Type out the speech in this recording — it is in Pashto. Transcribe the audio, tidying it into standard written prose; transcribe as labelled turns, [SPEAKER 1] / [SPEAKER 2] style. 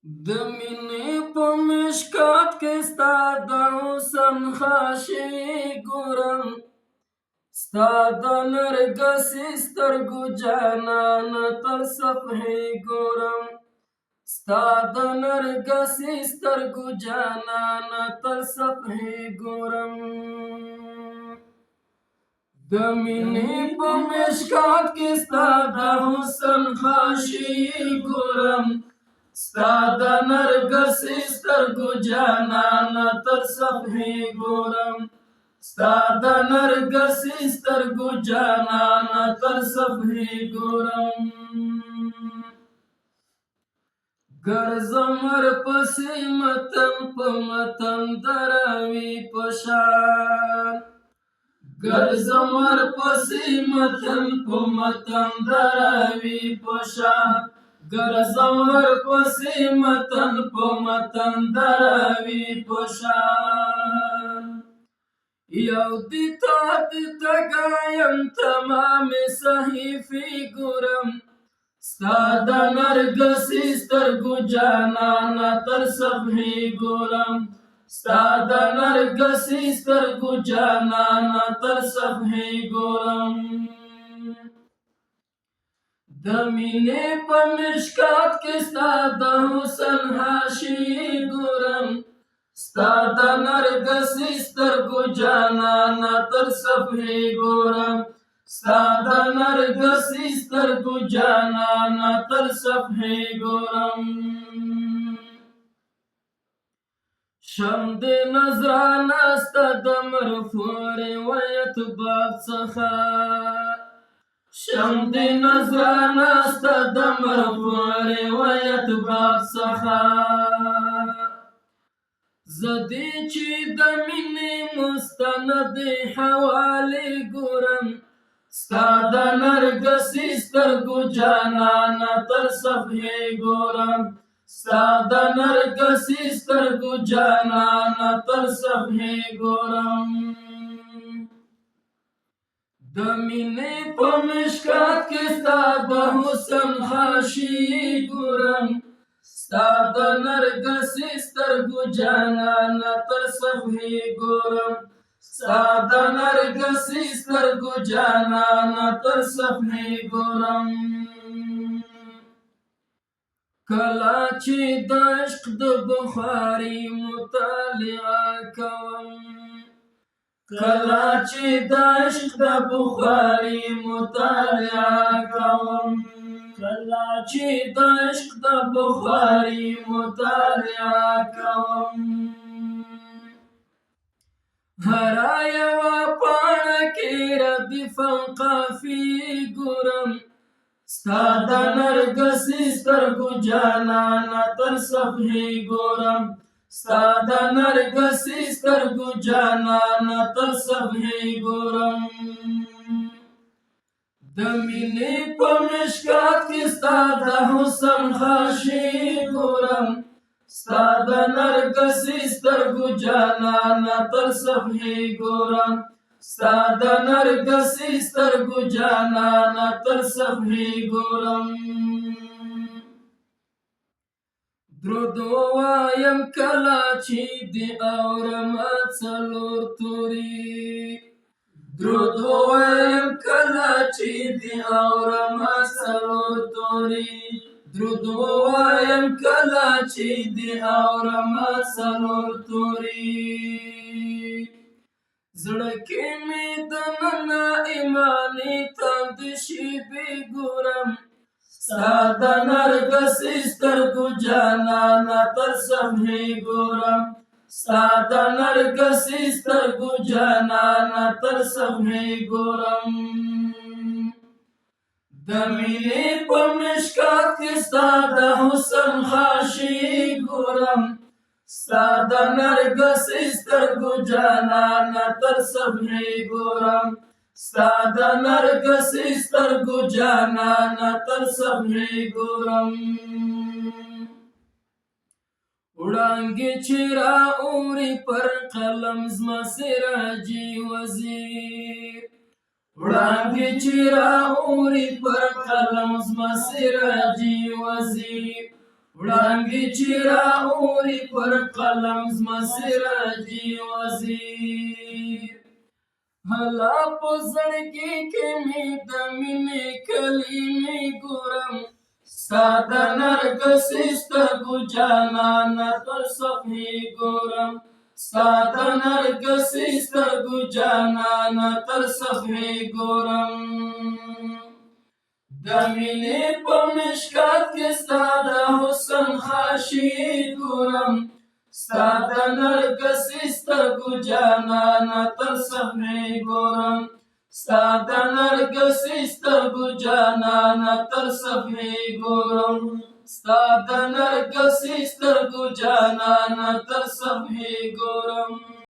[SPEAKER 1] د مینې په مشکات کې ستا د حسن خاشې ګورم، ستا د نرګسې سترګو جانانه تر صفحې ګورم، ستا د نرګسې سترګو جانانه تر صفحې ګورم. د مینې په مشکات کې ستا د حسن خاشې ګورم، ستا د نرګسې سترګو جانانه تر صفحې ګورم، ستا د نرګسې سترګو جانانه تر صفحې ګورم. ګرځم ورپسې متن په متن دروي په شان، ګرځم ورپسې متن په متن دروي په شان، ګرځم ورپسې متن په متن دروي په شان. یو دی تا ګایم تمامې صحیفې ګورم، ستا د نرګسې سترګو جانانه تر صفحې ګورم، ستا د نرګسې سترګو جانانه تر صفحې ګورم. د مینې په مشکات کې ستا د حسن حاشیې ګورم، ستا د نرګسې سترګو جانانه تر صفحې ګورم، ستا د نرګسې سترګو جانانه تر صفحې ګورم. شم د نظرانه ستا د مرفوع روایت باب څخه، شم د نظرانه ستا د مرفوع روایت باب څخه. زدی چې د مینې مستند حوالې ګورم، ستا د نرګسې سترګو جانانه تر صفحې ګورم، ستا د نرګسې سترګو جانانه تر صفحې ګورم. د مینې په مشکات کې ستا د حسن حاشیې ګورم، ستا د نرګسې سترګو جانانه تر صفحې ګورم، ستا د نرګسې سترګو جانانه تر صفحې ګورم. کله چې د عشق د بخاري مطالعه کوم، کله چې د عشق د بخاري مطالعه کوم، کله چې د عشق د بخاري مطالعه کوم. هره یوه پاڼه کې ردیف قافیې ګورم، ستا د نرګسې سترګو جانانه تر صفحې ګورم، ستا د نرګسې سترګو جانانه تر صفحې ګورم. د مینې په مشکات کې ستا د حسن حاشیې ګورم، ستا د نرګسې سترګو جانانه تر صفحې ګورم، ستا د نرګسې سترګو جانانه تر صفحې ګورم. درود ووایم کله چې دې اورم څلور توري، درود ووایم کله چې دې اورم څلور توري، درود ووایم کله چې دې اورم څلور توري. زړه کې مې دننه ایماني تاندې شیبې ګورم، ستا د نرګسې سترګو جانانه تر صفحې ګورم، ستا د نرګسې سترګو جانانه تر صفحې ګورم. د مینې په مشکات کې ستا د حسن حاشیې ګورم، ستا د نرګسې سترګو جانانه تر صفحې ګورم، ستا د نرګسې سترګو جانانه تر صفحې ګورم. وړانګې چې رااوري پر قلم زما سراجي وزیر، وړانګې چې رااوري پر قلم زما سراجي وزیر، وړانګې چې رااوري پر قلم زما سراجي وزیر هلا په زړګي کې مې د مینې کلمې ګورم ستا د نرګسې سترګو جانانه تر صفحې ګورم ستا د نرګسې سترګو جانانه تر صفحې ګورم د مینې په مشکات کې ستا د حسن حاشیې ګورم ستا د نرګسې سترګو جانانه تر صفحې ګورم ستا د نرګسې سترګو جانانه تر صفحې ګورم ستا د نرګسې سترګو جانانه تر صفحې ګورم